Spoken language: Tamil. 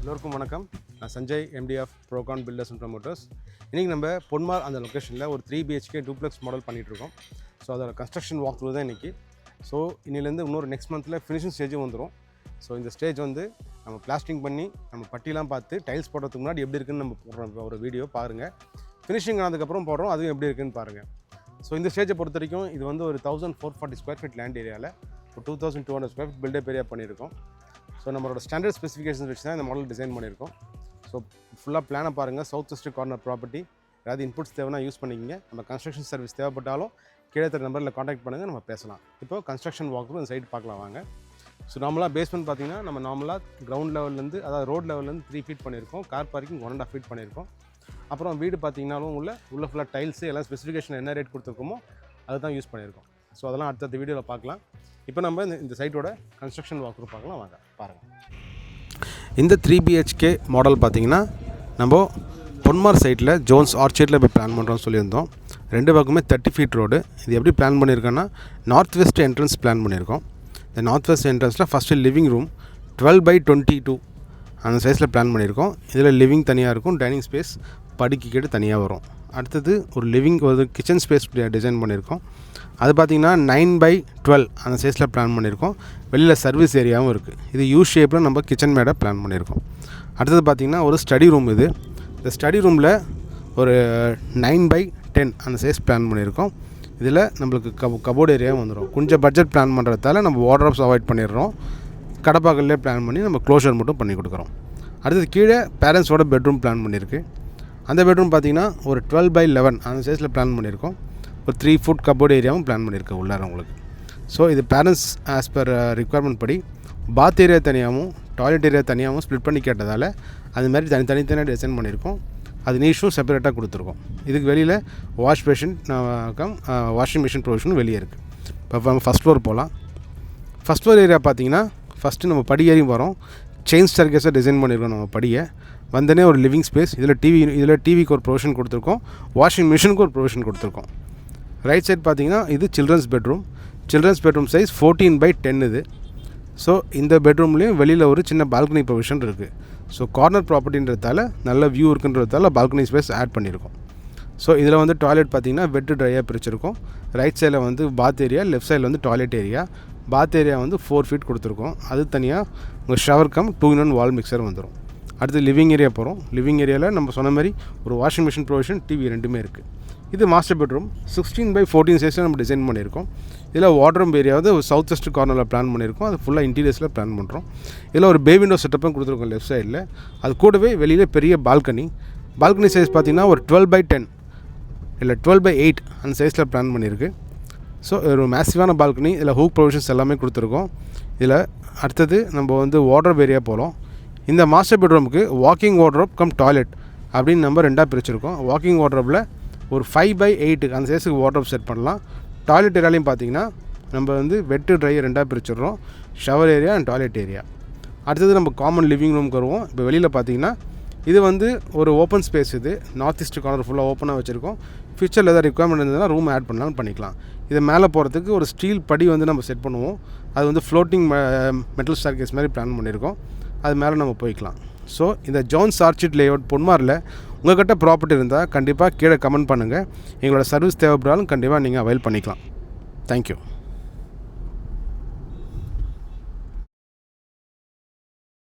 எல்லோருக்கும் வணக்கம். நான் Sanjay, MD of Procon builders and promoters. இன்றைக்கி நம்ம பொன்மார் அந்த லொக்கேஷனில் ஒரு 3 BHK டூப்ளெக்ஸ் மாடல் பண்ணிகிட்ருக்கோம். ஸோ அதோட கன்ஸ்ட்ரக்ஷன் வாக் த்ரூ தான் இன்றைக்கி. ஸோ இன்னிலேருந்து இன்னொரு நெக்ஸ்ட் மந்தில் ஃபினிஷிங் ஸ்டேஜும் வந்துடும். ஸோ இந்த ஸ்டேஜ் வந்து நம்ம பிளாஸ்டிங் பண்ணி நம்ம பட்டிலாம் பார்த்து டைல்ஸ் போடுறதுக்கு முன்னாடி எப்படி இருக்குன்னு நம்ம போடுறோம் ஒரு வீடியோ பாருங்கள். ஃபினிஷிங் ஆனதுக்கப்புறம் போடுறோம், அதுவும் எப்படி இருக்குன்னு பாருங்கள். ஸோ இந்த ஸ்டேஜை பொறுத்த வரைக்கும் இது வந்து ஒரு 1440 ஸ்கொயர் ஃபீட் லேண்ட் ஏரியாவில் ஒரு 2200 ஸ்கொயர் ஃபீட் பில்டப் ஏரியா பண்ணியிருக்கோம். ஸோ நம்மளோட ஸ்டாண்டர்ட் ஸ்பெசிஃபிகேஷன்ஸ் வச்சு தான் இந்த மாடல் டிசைன் பண்ணியிருக்கோம். ஸோ ஃபுல்லாக பிளானை பாருங்கள். South west corner property. ஏதாவது இன்புட்ஸ் தேவைன்னா யூஸ் பண்ணிக்கிங்க. நம்ம கன்ஸ்ட்ரக்ஷன் சர்வீஸ் தேவைப்பட்டாலும் கீழே தர நம்பரில் காண்டாக்ட் பண்ணுங்கள், நம்ம பேசலாம். இப்போ கன்ஸ்ட்ரக்ஷன் வாக் த்ரூ இந்த சைட் பார்க்கலாம் வாங்க. ஸோ நார்மலாக பேஸ்மெண்ட் பார்த்தீங்கன்னா நம்ம நார்மலாக கிரவுண்ட் லெவல்லேருந்து அதாவது ரோட் லெவல்லேருந்து 3 ஃபீட் பண்ணியிருக்கோம். கார் பார்க்கிங் 1.5 ஃபீட் பண்ணியிருக்கோம். அப்புறம் வீடு பார்த்தீங்கன்னாலும் உள்ள ஃபுல்லாக டைல்ஸு எல்லாம் ஸ்பெசிஃபிகேஷன் என்ன ரேட் கொடுத்துருக்கோமோ அதுதான் யூஸ் பண்ணியிருக்கோம். ஸோ அதெல்லாம் அடுத்த வீடியோவில் பார்க்கலாம். இப்போ நம்ம இந்த சைட்டோட கன்ஸ்ட்ரக்ஷன் வாக் த்ரூ பார்க்கலாம் வாங்க பாருங்கள். இந்த 3 BHK மாடல் பார்த்திங்கன்னா நம்ம பொன்மார் சைட்டில் ஜோன்ஸ் ஆர்ச்சர்டில் போய் பிளான் பண்ணுறோம்னு சொல்லியிருந்தோம். 2 பக்கமே 30 ஃபீட் ரோடு. இது எப்படி பிளான் பண்ணியிருக்கோன்னா நார்த் வெஸ்ட் என்ட்ரன்ஸ் பிளான் பண்ணியிருக்கோம். இந்த நார்த் வெஸ்ட் என்ட்ரன்ஸில் ஃபஸ்ட்டு லிவிங் ரூம் 12/22 அந்த சைஸில் பிளான் பண்ணியிருக்கோம். இதில் லிவிங் தனியாக இருக்கும், டைனிங் ஸ்பேஸ் படிக்கிட்டு தனியாக வரும். அடுத்தது ஒரு லிவிங் ஒரு கிச்சன் ஸ்பேஸ் டிசைன் பண்ணியிருக்கோம். அது பார்த்திங்கன்னா 9/12 அந்த சைஸில் பிளான் பண்ணியிருக்கோம். வெளியில் சர்வீஸ் ஏரியாவும் இருக்குது. இது யூ ஷேப்பில் நம்ம கிச்சன் மேடை பிளான் பண்ணியிருக்கோம். அடுத்தது பார்த்திங்கன்னா ஒரு ஸ்டடி ரூம். இது இந்த ஸ்டடி ரூமில் ஒரு 9/10 அந்த சைஸ் பிளான் பண்ணியிருக்கோம். இதில் நம்மளுக்கு கபோர்டு ஏரியாவும் வந்துடும். கொஞ்சம் பட்ஜெட் பிளான் பண்ணுறதால நம்ம வார்ட்ரோப்ஸ் அவாய்ட் பண்ணிடுறோம். கடப்பாக்கல்லே பிளான் பண்ணி நம்ம க்ளோஷர் மட்டும் பண்ணி கொடுக்குறோம். அடுத்தது கீழே பேரண்ட்ஸோட பெட்ரூம் பிளான் பண்ணியிருக்கு. அந்த பெட்ரூம் பார்த்திங்கன்னா ஒரு 12/11 அந்த சைஸில் பிளான் பண்ணியிருக்கோம். ஒரு 3 ஃபுட் கபோர்டு ஏரியாவும் பிளான் பண்ணியிருக்கேன் உள்ளார உங்களுக்கு. ஸோ இது பேரண்ட்ஸ் ஆஸ் பர் ரிக்குவயர்மெண்ட் படி பாத் ஏரியா தனியாகவும் டாய்லெட் ஏரியா தனியாகவும் ஸ்ப்ளிட் பண்ணி கேட்டதால் அது மாதிரி தனித்தனியாக டிசைன் பண்ணியிருக்கோம். அது நீஷும் செப்பரேட்டாக கொடுத்துருக்கோம். இதுக்கு வெளியில் வாஷ் பேஷன் வாஷிங் மிஷின் ப்ரொவிஷனும் வெளியே இருக்குது. இப்போ ஃபஸ்ட் ஃப்ளோர் போகலாம். ஃபஸ்ட் ஃப்ளோர் ஏரியா பார்த்திங்கன்னா ஃபஸ்ட்டு நம்ம படி ஏறி வரோம். செயின் ஸ்டேர்கேஸாக டிசைன் பண்ணியிருக்கோம். நம்ம படியை வந்தனே ஒரு லிவிங் ஸ்பேஸ். இதில் டிவிக்கு ஒரு ப்ரொவிஷன் கொடுத்துருக்கோம். வாஷிங் மிஷினுக்கு ஒரு ப்ரொவிஷன் கொடுத்துருக்கோம். ரைட் சைட் பார்த்திங்கன்னா இது children's bedroom. Children's bedroom size 14/10 இது. ஸோ இந்த பெட்ரூம்லேயும் வெளியில் ஒரு சின்ன பால்கனி ப்ரொவிஷன் இருக்குது. ஸோ கார்னர் ப்ராப்பர்ட்டின்றதால நல்ல வியூ இருக்குன்றதால பால்கனி ஸ்பேஸ் ஆட் பண்ணியிருக்கோம். ஸோ இதில் வந்து டாய்லெட் பார்த்திங்கன்னா வெட்டு ட்ரையாக பிரிச்சிருக்கோம். ரைட் சைடில் வந்து பாத் ஏரியா, லெஃப்ட் சைடில் வந்து டாய்லெட் ஏரியா. பாத் ஏரியா வந்து 4 ஃபீட் கொடுத்துருக்கோம். அது தனியாக உங்கள் ஷவர் கம் 2-in-1 வால் மிக்சர் வந்துடும். அடுத்து லிவிங் ஏரியா போகிறோம். லிவிங் ஏரியாவில் நம்ம சொன்ன மாதிரி ஒரு வாஷிங் மிஷின் ப்ரொவிஷன், டிவி ரெண்டுமே இருக்குது. இது மாஸ்டர் பெட்ரூம் 16/14 சைஸில் நம்ம டிசைன் பண்ணியிருக்கோம். இதில் வார்ட்ரூம் ஏரியாவது சவுத் வெஸ்ட் கார்னரில் பிளான் பண்ணியிருக்கோம். அது ஃபுல்லாக இன்டீரியர்ஸில் பிளான் பண்ணுறோம். இதில் ஒரு பே விண்டோ செட்டப்பும் கொடுத்துருக்கோம் லெஃப்ட் சைடில். அது கூடவே வெளியில் பெரிய பால்கனி சைஸ் பார்த்திங்கன்னா ஒரு 12/10 இல்லை 12/8 அந்த சைஸில் பிளான் பண்ணியிருக்கு. ஸோ ஒரு மேசிவான பால்கனி. இதில் ஹூக் ப்ரொவிஷன்ஸ் எல்லாமே கொடுத்துருக்கோம். இதில் அடுத்தது நம்ம வந்து வார்ட்ரோப் ஏரியா போகிறோம். இந்த மாஸ்டர் பெட்ரூமுக்கு வாக்கிங் வார்ட்ரோப் கம் டாய்லெட் அப்படின்னு நம்ம 2ஆக பிரிச்சிருக்கோம். வாக்கிங் வார்ட்ரோப்பில் ஒரு 5/8 அந்த சைஸுக்கு வார்ட்ரோப் செட் பண்ணலாம். டாய்லெட் ஏரியாலையும் பார்த்திங்கன்னா நம்ம வந்து வெட்டு ட்ரை 2ஆக பிரிச்சிடுறோம். Shower area and toilet area. அடுத்தது நம்ம காமன் லிவிங் ரூமுக்கு வருவோம். இப்போ வெளியில் பார்த்திங்கன்னா இது வந்து ஒரு ஓப்பன் ஸ்பேஸ். இது நார்த் ஈஸ்ட் கார்னர் ஃபுல்லாக ஓப்பனாக வச்சுருக்கோம். ஃபியூச்சரில் எதாவது ரிக்குவயர்மெண்ட் இருந்ததுன்னா ரூம் ஆட் பண்ணாலும் பண்ணிக்கலாம். இது மேலே போகிறதுக்கு ஒரு ஸ்டீல் படி வந்து நம்ம செட் பண்ணுவோம். அது வந்து ஃப்ளோட்டிங் மெட்டல் ஸ்டார்கேஸ் மாதிரி பிளான் பண்ணியிருக்கோம். அது மேலே நம்ம போய்க்கலாம். ஸோ இந்த ஜோன்ஸ் ஆர்ச்சிட் லேஅவுட் பொன்மாரில் உங்கள்கிட்ட ப்ராப்பர்ட்டி இருந்தால் கண்டிப்பாக கீழே கமெண்ட் பண்ணுங்கள். எங்களோட சர்வீஸ் தேவைப்படாலும் கண்டிப்பாக நீங்கள் அவைல் பண்ணிக்கலாம். தேங்க்யூ.